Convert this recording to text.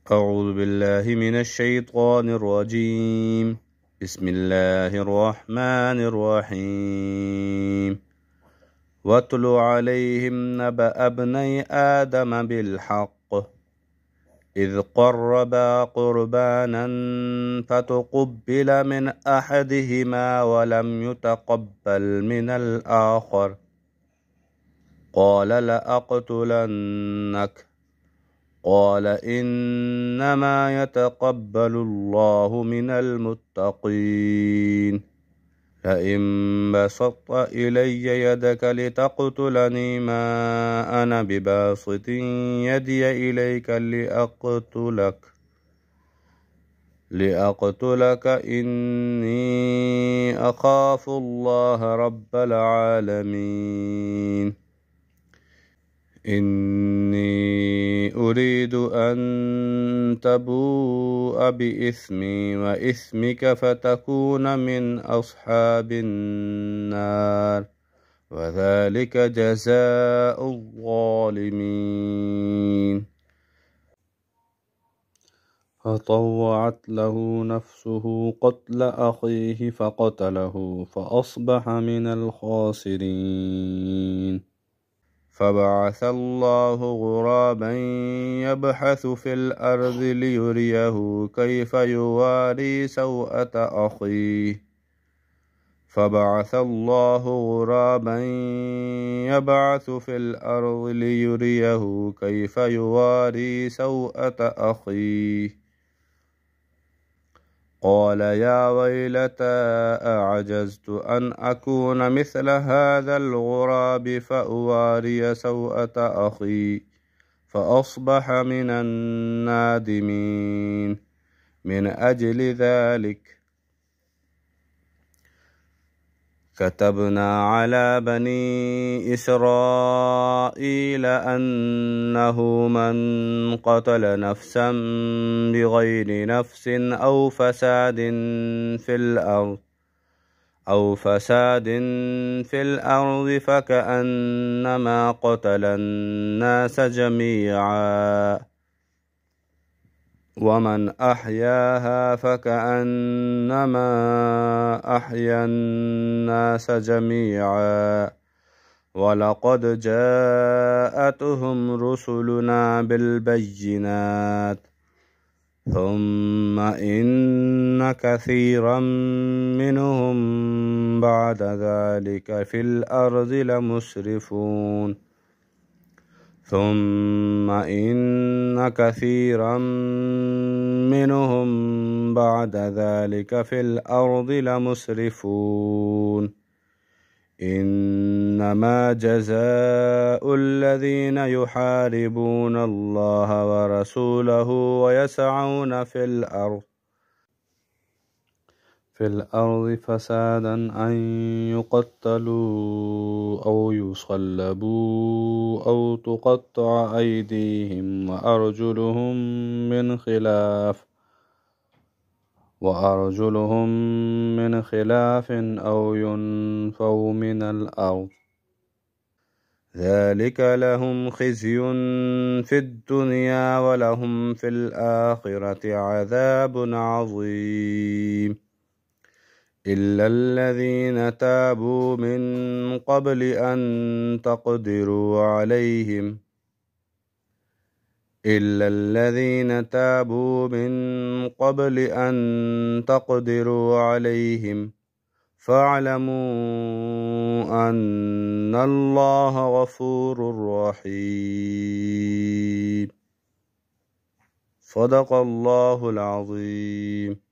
أعوذ بالله من الشيطان الرجيم. بسم الله الرحمن الرحيم. واتل عليهم نبأ ابني آدم بالحق إذ قربا قربانا فتقبل من أحدهما ولم يتقبل من الآخر قال لأقتلنك قال إنما يتقبل الله من المتقين لئن بسطت إلي يدك لتقتلني ما أنا بباسط يدي إليك لأقتلك إني أخاف الله رب العالمين إني أريد أن تبوء بإثمي وإثمك فتكون من أصحاب النار وذلك جزاء الظالمين. فطوعت له نفسه قتل أخيه فقتله فأصبح من الخاسرين. فبعث الله غرابا يبحث في الأرض ليريه كيف يواري سوءة أخيه قال يا ويلتى أعجزت أن أكون مثل هذا الغراب فأواري سوءة أخي فأصبح من النادمين. من أجل ذلك كتبنا على بني إسرائيل أنه من قتل نفسا بغير نفس أو فساد في الأرض فكأنما قتل الناس جميعا ومن أحياها فكأنما أحيا الناس جميعا ولقد جاءتهم رسلنا بالبينات ثم إن كثيرا منهم بعد ذلك في الأرض لمسرفون. إنما جزاء الذين يحاربون الله ورسوله ويسعون في الأرض فسادا أن يقتلوا أو يصلبوا أو تقطع أيديهم وأرجلهم من خلاف أو ينفوا من الأرض ذلك لهم خزي في الدنيا ولهم في الآخرة عذاب عظيم. إلا الذين تابوا من قبل أن تقدروا عليهم فاعلموا أن الله غفور رحيم. صدق الله العظيم.